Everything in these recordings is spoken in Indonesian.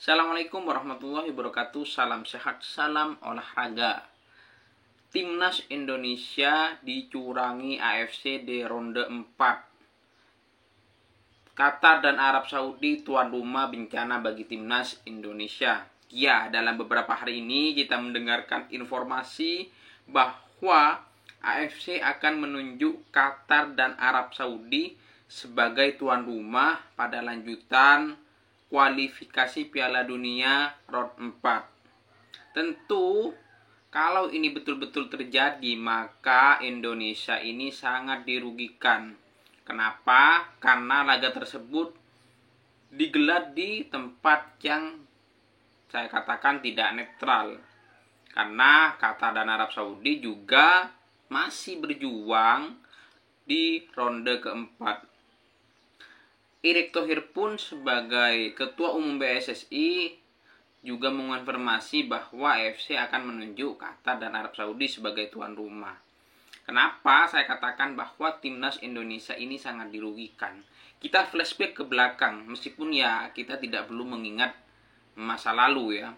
Assalamualaikum warahmatullahi wabarakatuh. Salam sehat, salam olahraga. Timnas Indonesia dicurangi AFC di ronde 4. Qatar dan Arab Saudi tuan rumah bencana bagi Timnas Indonesia. Ya, dalam beberapa hari ini kita mendengarkan informasi bahwa AFC akan menunjuk Qatar dan Arab Saudi sebagai tuan rumah pada lanjutan kualifikasi Piala Dunia Round 4. Tentu kalau ini betul-betul terjadi, maka Indonesia ini sangat dirugikan. Kenapa? Karena laga tersebut digelar di tempat yang saya katakan tidak netral. Karena Qatar dan Arab Saudi juga masih berjuang di ronde keempat. Erick Thohir pun sebagai Ketua Umum PSSI juga mengonfirmasi bahwa AFC akan menunjuk Qatar dan Arab Saudi sebagai tuan rumah. Kenapa saya katakan bahwa Timnas Indonesia ini sangat dirugikan? Kita flashback ke belakang, meskipun ya kita tidak perlu mengingat masa lalu ya.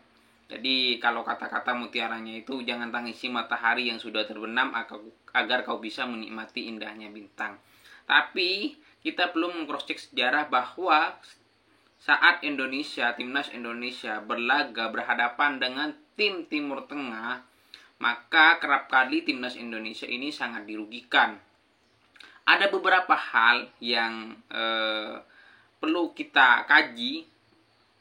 Jadi kalau kata-kata mutiaranya itu, jangan tangisi matahari yang sudah terbenam agar kau bisa menikmati indahnya bintang. Tapi kita perlu mengcrosscheck sejarah bahwa saat Timnas Indonesia berlaga berhadapan dengan tim Timur Tengah, maka kerap kali Timnas Indonesia ini sangat dirugikan. Ada beberapa hal yang perlu kita kaji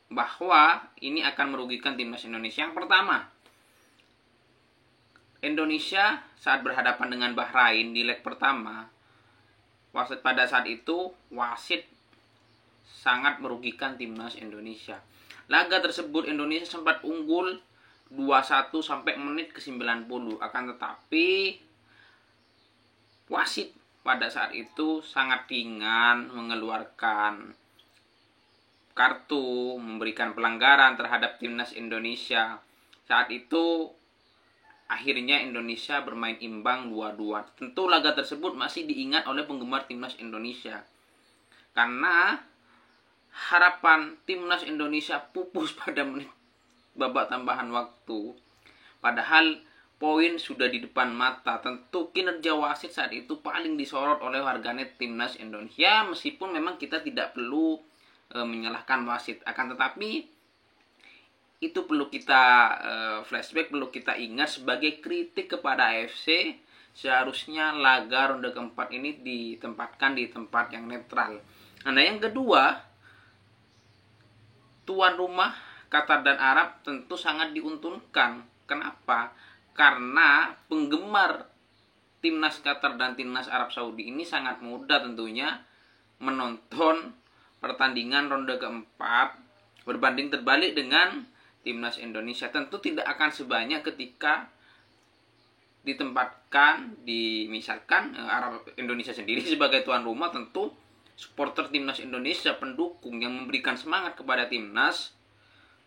bahwa ini akan merugikan Timnas Indonesia. Yang pertama, Indonesia saat berhadapan dengan Bahrain di leg pertama, wasit pada saat itu sangat merugikan Timnas Indonesia. Laga tersebut Indonesia sempat unggul 2-1 sampai menit ke-90. Akan tetapi wasit pada saat itu sangat ringan mengeluarkan kartu, memberikan pelanggaran terhadap Timnas Indonesia. Saat itu akhirnya Indonesia bermain imbang 2-2. Tentu laga tersebut masih diingat oleh penggemar Timnas Indonesia. Karena harapan Timnas Indonesia pupus pada menit babak tambahan waktu. Padahal poin sudah di depan mata. Tentu kinerja wasit saat itu paling disorot oleh warganet Timnas Indonesia. Meskipun memang kita tidak perlu menyalahkan wasit. Akan tetapi itu perlu kita flashback, perlu kita ingat sebagai kritik kepada AFC. Seharusnya laga ronde keempat ini ditempatkan di tempat yang netral. Nah, yang kedua, tuan rumah Qatar dan Arab tentu sangat diuntungkan. Kenapa? Karena penggemar Timnas Qatar dan Timnas Arab Saudi ini sangat mudah tentunya menonton pertandingan ronde keempat berbanding terbalik dengan Timnas Indonesia. Tentu tidak akan sebanyak ketika ditempatkan misalkan Indonesia sendiri sebagai tuan rumah. Tentu supporter Timnas Indonesia, pendukung yang memberikan semangat kepada Timnas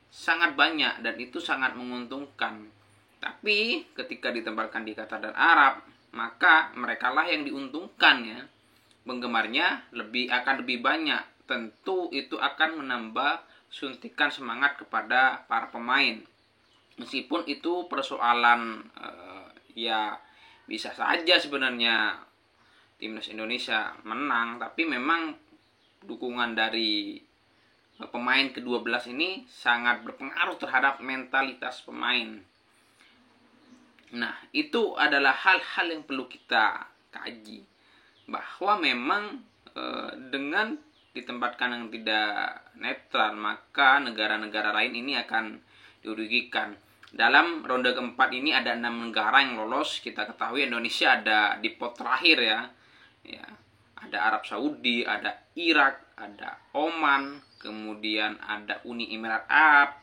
sangat banyak dan itu sangat menguntungkan. Tapi ketika ditempatkan di Qatar dan Arab, maka merekalah yang diuntungkan ya. Penggemarnya akan lebih banyak. Tentu itu akan menambah suntikan semangat kepada para pemain. Meskipun itu persoalan ya bisa saja sebenarnya Timnas Indonesia menang, tapi memang dukungan dari pemain ke-12 ini sangat berpengaruh terhadap mentalitas pemain. Nah, itu adalah hal-hal yang perlu kita kaji. Bahwa memang dengan ditempatkan yang tidak netral, maka negara-negara lain ini akan dirugikan. Dalam ronde keempat ini ada 6 negara yang lolos. Kita ketahui Indonesia ada di pot terakhir ya. Ada Arab Saudi, ada Irak, ada Oman, kemudian ada Uni Emirat Arab,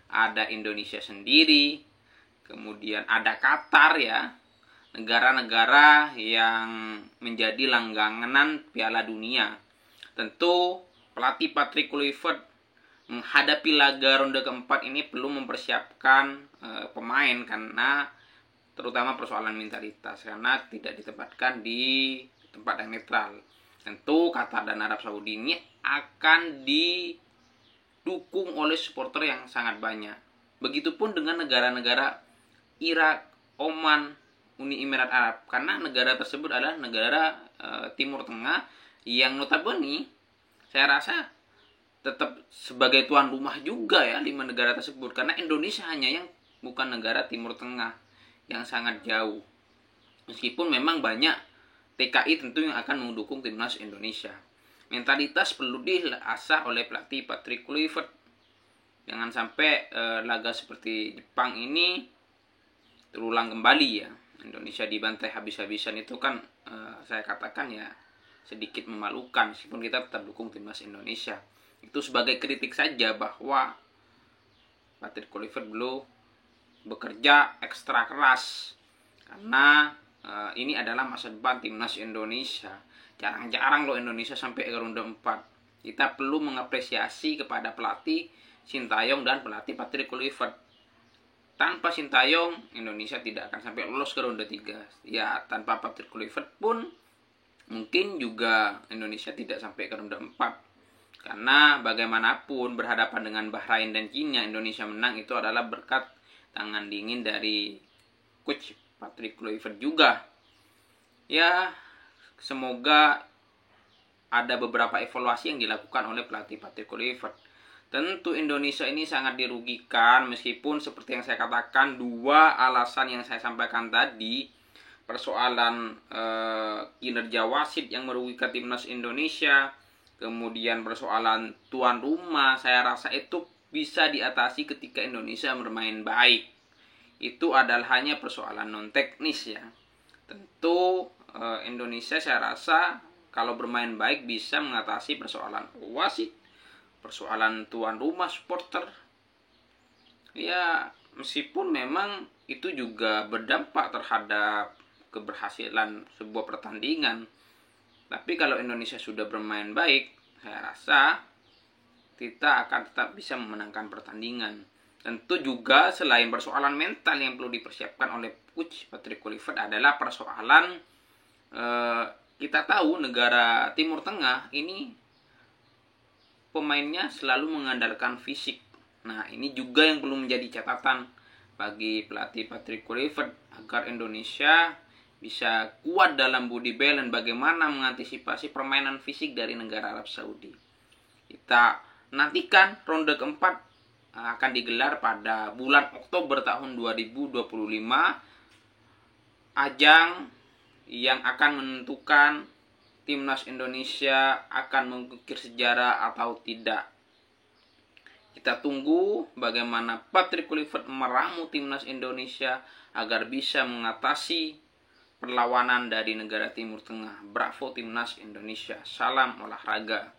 ada Indonesia sendiri, kemudian ada Qatar ya. Negara-negara yang menjadi langganan Piala Dunia. Tentu pelatih Patrick Kluivert menghadapi laga ronde keempat ini perlu mempersiapkan pemain karena terutama persoalan mentalitas, karena tidak ditempatkan di tempat yang netral. Tentu Qatar dan Arab Saudi ini akan didukung oleh supporter yang sangat banyak. Begitupun dengan negara-negara Irak, Oman, Uni Emirat Arab, karena negara tersebut adalah negara Timur Tengah yang notabene saya rasa tetap sebagai tuan rumah juga ya 5 negara tersebut, karena Indonesia hanya yang bukan negara Timur Tengah yang sangat jauh. Meskipun memang banyak TKI tentu yang akan mendukung timnas Indonesia. Mentalitas perlu diasah oleh pelatih Patrick Kluivert. Jangan sampai laga seperti Jepang ini terulang kembali ya. Indonesia dibantai habis-habisan itu kan saya katakan ya sedikit memalukan, meskipun kita tetap dukung timnas Indonesia. Itu sebagai kritik saja bahwa Patrick Kluivert belum bekerja ekstra keras, karena ini adalah masa depan timnas Indonesia. Jarang-jarang loh Indonesia sampai ke ronde 4. Kita perlu mengapresiasi kepada pelatih Sintayong dan pelatih Patrick Kluivert. Tanpa Sintayong, Indonesia tidak akan sampai lolos ke ronde 3. Ya, tanpa Patrick Kluivert pun mungkin juga Indonesia tidak sampai ke ronde 4. Karena bagaimanapun berhadapan dengan Bahrain dan China, Indonesia menang itu adalah berkat tangan dingin dari coach Patrick Kluivert juga. Ya, semoga ada beberapa evaluasi yang dilakukan oleh pelatih Patrick Kluivert. Tentu Indonesia ini sangat dirugikan, meskipun seperti yang saya katakan, 2 alasan yang saya sampaikan tadi, persoalan kinerja wasit yang merugikan timnas Indonesia, kemudian persoalan tuan rumah, saya rasa itu bisa diatasi ketika Indonesia bermain baik. Itu adalah hanya persoalan non teknis ya. Tentu Indonesia saya rasa kalau bermain baik bisa mengatasi persoalan wasit, persoalan tuan rumah, supporter. Ya, meskipun memang itu juga berdampak terhadap keberhasilan sebuah pertandingan. Tapi kalau Indonesia sudah bermain baik, saya rasa kita akan tetap bisa memenangkan pertandingan. Tentu juga selain persoalan mental yang perlu dipersiapkan oleh coach Patrick Kluivert adalah persoalan kita tahu negara Timur Tengah ini pemainnya selalu mengandalkan fisik. Nah, ini juga yang perlu menjadi catatan bagi pelatih Patrick Kluivert agar Indonesia bisa kuat dalam body balance, bagaimana mengantisipasi permainan fisik dari negara Arab Saudi. Kita nantikan ronde keempat akan digelar pada bulan Oktober tahun 2025. Ajang yang akan menentukan timnas Indonesia akan mengukir sejarah atau tidak. Kita tunggu bagaimana Patrick Kluivert meramu timnas Indonesia agar bisa mengatasi perlawanan dari negara Timur Tengah. Bravo timnas Indonesia. Salam olahraga.